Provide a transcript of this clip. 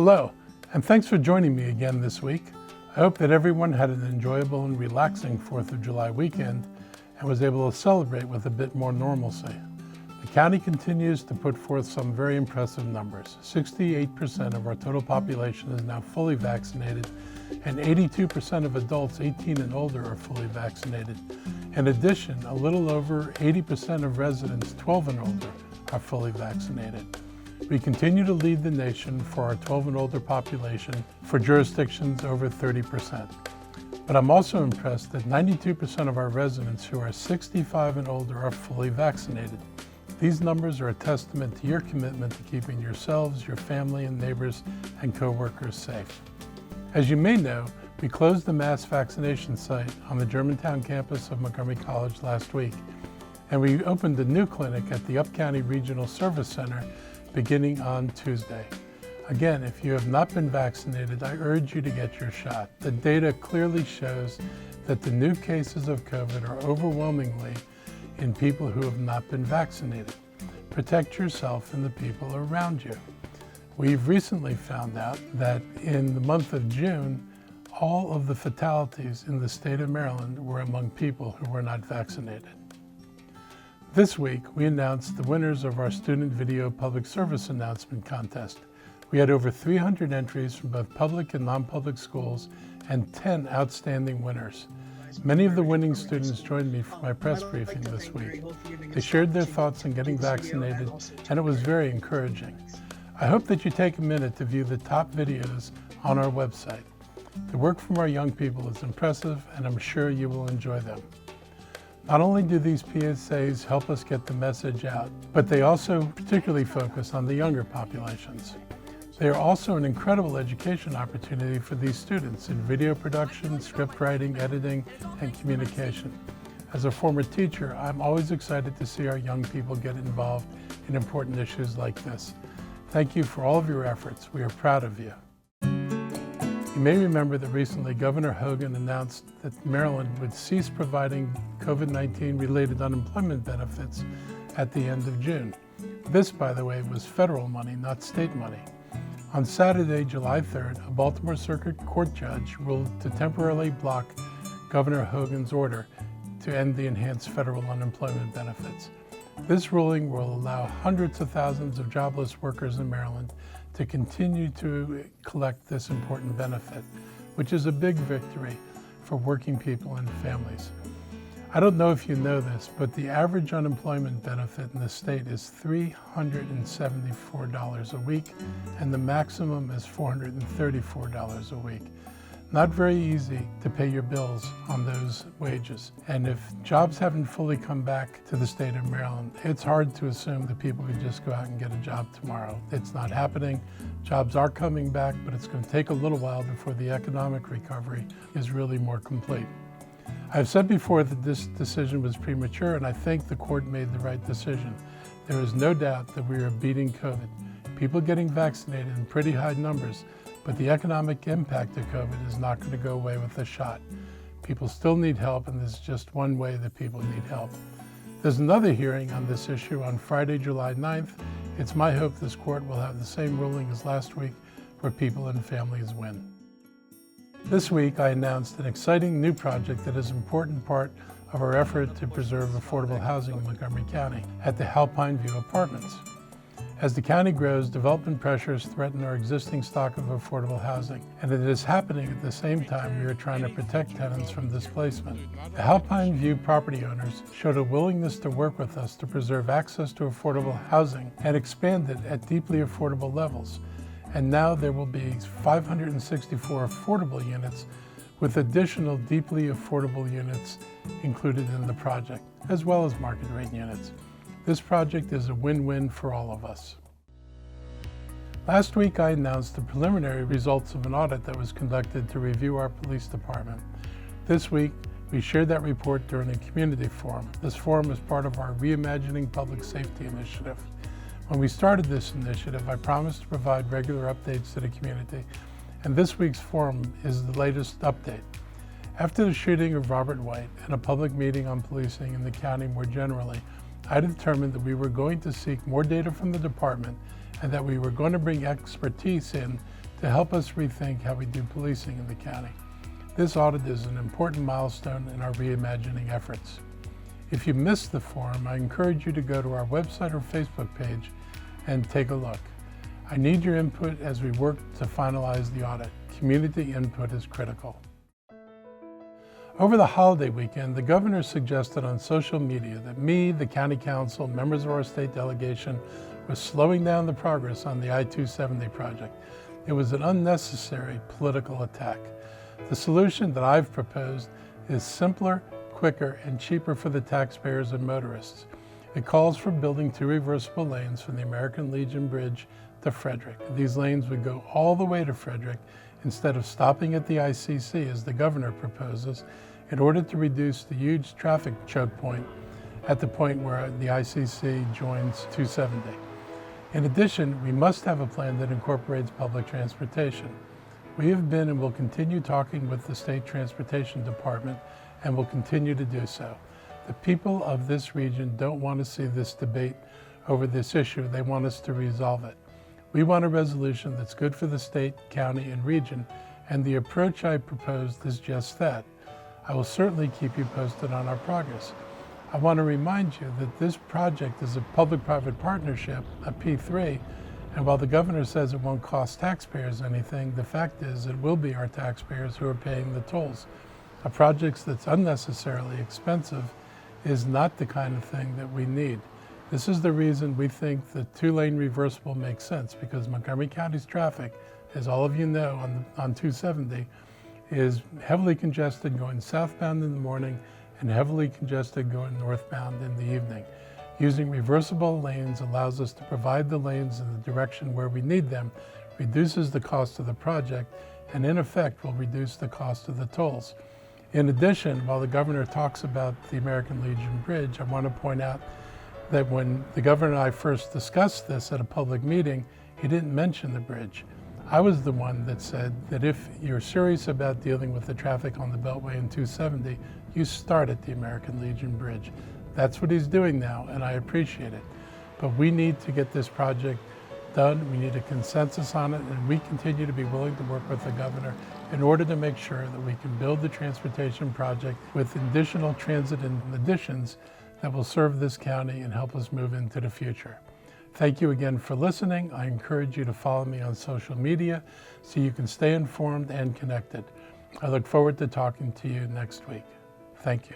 Hello, and thanks for joining me again this week. I hope that everyone had an enjoyable and relaxing 4th of July weekend and was able to celebrate with a bit more normalcy. The county continues to put forth some very impressive numbers. 68% of our total population is now fully vaccinated, and 82% of adults 18 and older are fully vaccinated. In addition, a little over 80% of residents 12 and older are fully vaccinated. We continue to lead the nation for our 12 and older population for jurisdictions over 30%. But I'm also impressed that 92% of our residents who are 65 and older are fully vaccinated. These numbers are a testament to your commitment to keeping yourselves, your family, and neighbors and co-workers safe. As you may know, we closed the mass vaccination site on the Germantown campus of Montgomery College last week, and we opened a new clinic at the Up-County Regional Service Center beginning on Tuesday. Again, if you have not been vaccinated, I urge you to get your shot. The data clearly shows that the new cases of COVID are overwhelmingly in people who have not been vaccinated. Protect yourself and the people around you. We've recently found out that in the month of June, all of the fatalities in the state of Maryland were among people who were not vaccinated. This week, we announced the winners of our Student Video Public Service Announcement Contest. We had over 300 entries from both public and non-public schools and 10 outstanding winners. Many of the winning students joined me for my press briefing this week. They shared their thoughts on getting vaccinated, and it was very encouraging. I hope that you take a minute to view the top videos on our website. The work from our young people is impressive, and I'm sure you will enjoy them. Not only do these PSAs help us get the message out, but they also particularly focus on the younger populations. They are also an incredible education opportunity for these students in video production, script writing, editing, and communication. As a former teacher, I'm always excited to see our young people get involved in important issues like this. Thank you for all of your efforts. We are proud of you. You may remember that recently Governor Hogan announced that Maryland would cease providing COVID-19 related unemployment benefits at the end of June. This, by the way, was federal money, not state money. On Saturday, July 3rd, a Baltimore Circuit Court judge ruled to temporarily block Governor Hogan's order to end the enhanced federal unemployment benefits. This ruling will allow hundreds of thousands of jobless workers in Maryland to continue to collect this important benefit, which is a big victory for working people and families. I don't know if you know this, but the average unemployment benefit in the state is $374 a week, and the maximum is $434 a week. Not very easy to pay your bills on those wages. And if jobs haven't fully come back to the state of Maryland, it's hard to assume that people can just go out and get a job tomorrow. It's not happening. Jobs are coming back, but it's going to take a little while before the economic recovery is really more complete. I've said before that this decision was premature, and I think the court made the right decision. There is no doubt that we are beating COVID. People getting vaccinated in pretty high numbers, but the economic impact of COVID is not going to go away with a shot. People still need help, and there's just one way that people need help. There's another hearing on this issue on Friday, July 9th. It's my hope this court will have the same ruling as last week, where people and families win. This week, I announced an exciting new project that is an important part of our effort to preserve affordable housing in Montgomery County at the Alpine View Apartments. As the county grows, development pressures threaten our existing stock of affordable housing, and it is happening at the same time we are trying to protect tenants from displacement. The Alpine View property owners showed a willingness to work with us to preserve access to affordable housing and expand it at deeply affordable levels. And now there will be 564 affordable units with additional deeply affordable units included in the project, as well as market rate units. This project is a win-win for all of us. Last week, I announced the preliminary results of an audit that was conducted to review our police department. This week, we shared that report during a community forum. This forum is part of our Reimagining Public Safety initiative. When we started this initiative, I promised to provide regular updates to the community, and this week's forum is the latest update. After the shooting of Robert White and a public meeting on policing in the county more generally, I determined that we were going to seek more data from the department and that we were going to bring expertise in to help us rethink how we do policing in the county. This audit is an important milestone in our reimagining efforts. If you missed the forum, I encourage you to go to our website or Facebook page and take a look. I need your input as we work to finalize the audit. Community input is critical. Over the holiday weekend, the governor suggested on social media that me, the county council, members of our state delegation, was slowing down the progress on the I-270 project. It was an unnecessary political attack. The solution that I've proposed is simpler, quicker, and cheaper for the taxpayers and motorists. It calls for building 2 reversible lanes from the American Legion Bridge to Frederick. These lanes would go all the way to Frederick instead of stopping at the ICC as the governor proposes, in order to reduce the huge traffic choke point at the point where the ICC joins 270. In addition, we must have a plan that incorporates public transportation. We have been and will continue talking with the State Transportation Department and will continue to do so. The people of this region don't want to see this debate over this issue. They want us to resolve it. We want a resolution that's good for the state, county, and region, and the approach I proposed is just that. I will certainly keep you posted on our progress. I want to remind you that this project is a public-private partnership, a P3, and while the governor says it won't cost taxpayers anything, the fact is it will be our taxpayers who are paying the tolls. A project that's unnecessarily expensive is not the kind of thing that we need. This is the reason we think the 2-lane reversible makes sense, because Montgomery County's traffic, as all of you know, on 270, is heavily congested going southbound in the morning and heavily congested going northbound in the evening. Using reversible lanes allows us to provide the lanes in the direction where we need them, reduces the cost of the project, and in effect will reduce the cost of the tolls. In addition, while the governor talks about the American Legion Bridge, I want to point out that when the governor and I first discussed this at a public meeting, he didn't mention the bridge. I was the one that said that if you're serious about dealing with the traffic on the Beltway in 270, you start at the American Legion Bridge. That's what he's doing now, and I appreciate it. But we need to get this project done. We need a consensus on it, and we continue to be willing to work with the governor in order to make sure that we can build the transportation project with additional transit additions that will serve this county and help us move into the future. Thank you again for listening. I encourage you to follow me on social media so you can stay informed and connected. I look forward to talking to you next week. Thank you.